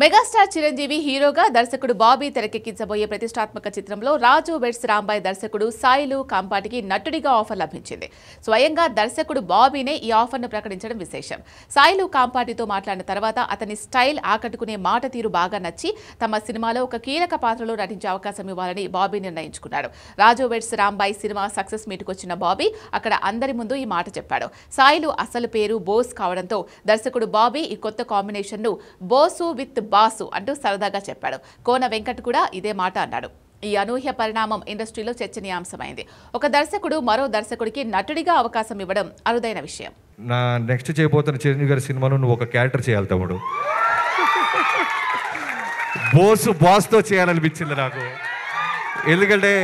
Megastar Chiranjeevi హీరోగా దర్శకుడు బాబీ తెరకెక్కించబోయే ప్రతిష్టాత్మక చిత్రంలో రాజు వెడ్స్ రాంబాయ్ దర్శకుడు సాయిలు కాంపాటికి నటుడిగా ఆఫర్ లభించింది. స్వయంగా దర్శకుడు బాబీనే ఈ ఆఫర్ను ప్రకటించడం విశేషం. సాయిలు కాంపాటితో మాట్లాడిన తర్వాత అతని స్టైల్ ఆకట్టుకునే మాట తీరు బాగా నచ్చి తమ సినిమాలో ఒక కీలక పాత్రలో నటించే అవకాశం ఇవ్వాలని బాబీ నిర్ణయించుకున్నాడు. రాజు వెడ్స్ రాంబాయ్ సినిమా సక్సెస్ మీట్కు వచ్చిన బాబీ అక్కడ అందరి ముందు ఈ మాట చెప్పాడు. సాయిలు అసలు పేరు బోస్ కావడంతో దర్శకుడు బాబీ ఈ కొత్త కాంబినేషన్ను బోసు విత్ బాసు అంటూ సరదాగా చెప్పాడు. కోన వెంకట్ కూడా ఇదే మాట అన్నాడు. ఈ అనూహ్య పరిణామం ఇండస్ట్రీలో చర్చనీయాంశమైంది. ఒక దర్శకుడు మరో దర్శకుడికి నటుడిగా అవకాశం ఇవ్వడం అరుదైన విషయం. నా నెక్స్ట్ చేయబోతున్న చిరంజీవి గారి సినిమాలో నువ్వు ఒక క్యారెక్టర్ చేయాలి తమ్ముడు. బాస్తో చేయాలనిపించింది నాకు. ఎందుకంటే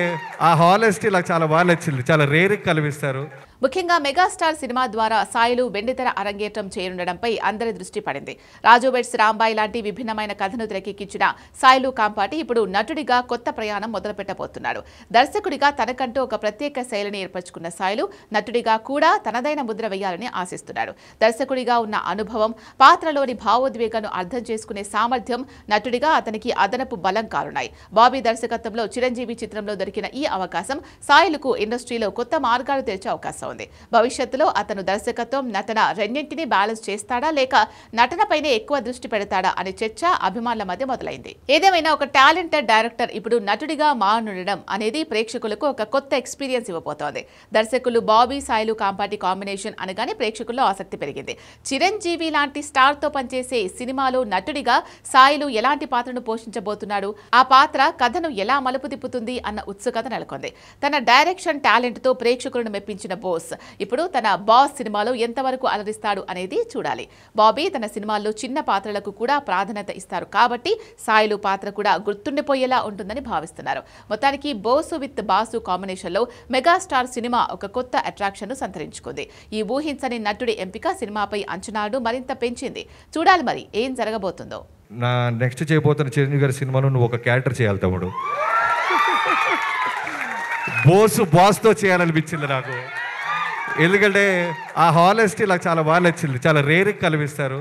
ఆ హానెస్టీ నాకు చాలా బాగా నచ్చింది. చాలా రేర్గా కనిపిస్తారు. ముఖ్యంగా మెగాస్టార్ సినిమా ద్వారా సాయిలు వెండితెర అరంగేట్రం చేయనుండడంపై అందరి దృష్టి పడింది. రాజు వెడ్స్ రాంబాయ్ లాంటి విభిన్నమైన కథను తెరకెక్కించిన సాయిలు కాంపాటి ఇప్పుడు నటుడిగా కొత్త ప్రయాణం మొదలుపెట్టబోతున్నాడు. దర్శకుడిగా తనకంటూ ఒక ప్రత్యేక శైలిని ఏర్పరచుకున్న సాయిలు నటుడిగా కూడా తనదైన ముద్ర వేయాలని ఆశిస్తున్నాడు. దర్శకుడిగా ఉన్న అనుభవం, పాత్రలోని భావోద్వేగాన్ని అర్థం చేసుకునే సామర్థ్యం నటుడిగా అతనికి అదనపు బలం కానున్నాయి. బాబీ దర్శకత్వంలో చిరంజీవి చిత్రంలో దొరికిన ఈ అవకాశం సాయిలుకు ఇండస్ట్రీలో కొత్త మార్గాలు తెరిచే అవకాశం. భవిష్యత్తులో అతను దర్శకత్వం, నటన రెండింటినీ బ్యాలెన్స్ చేస్తాడా లేక నటనపైనే ఎక్కువ దృష్టి పెడతాడా అనే చర్చ అభిమానుల మధ్య మొదలైంది. ఏదేమైనా ఒక టాలెంటెడ్ డైరెక్టర్ ఇప్పుడు నటుడిగా మారనుండడం అనేది ప్రేక్షకులకు ఒక కొత్త ఎక్స్పీరియన్స్ ఇవ్వబోతోంది. దర్శకులు బాబీ సాయిలు కాంపాటి కాంబినేషన్ అనగానే ప్రేక్షకుల్లో ఆసక్తి పెరిగింది. చిరంజీవి లాంటి స్టార్ తో పనిచేసే సినిమాలో నటుడిగా సాయిలు ఎలాంటి పాత్రను పోషించబోతున్నాడు, ఆ పాత్ర కథను ఎలా మలుపు తిప్పుతుంది అన్న ఉత్సుకత నెలకొంది. తన డైరెక్షన్ టాలెంట్ తో ప్రేక్షకులను మెప్పించిన బోస్ ఇప్పుడు తన బాస్ సినిమాలో ఎంతవరకు అలరిస్తాడు అనేది చూడాలి. బాబీ తన సినిమాల్లో చిన్న పాత్రలకు కూడా ప్రాధాన్యత ఇస్తారు కాబట్టి సాయిలు పాత్ర కూడా గుర్తుండిపోయేలా ఉంటుందని భావిస్తున్నారు. మొత్తానికి బోసు విత్ బాసు కాంబినేషన్లో మెగాస్టార్ సినిమా ఒక కొత్త అట్రాక్షన్ ను సంతరించుకుంది. ఈ ఊహించని నటుడి ఎంపిక సినిమాపై అంచనాలను మరింత పెంచింది. చూడాలి మరి ఏం జరగబోతుందో. నా నెక్స్ట్ చేయబోతున్న చిరంజీవి గారి సినిమాలో నువ్వు ఒక క్యారెక్టర్ చేయాలి తమ్ముడు. బాస్తో చేయాలనిపించింది నాకు. ఎందుకంటే ఆ హానెస్టీ నాకు చాలా బాగా నచ్చింది. చాలా రేర్గా కనిపిస్తారు.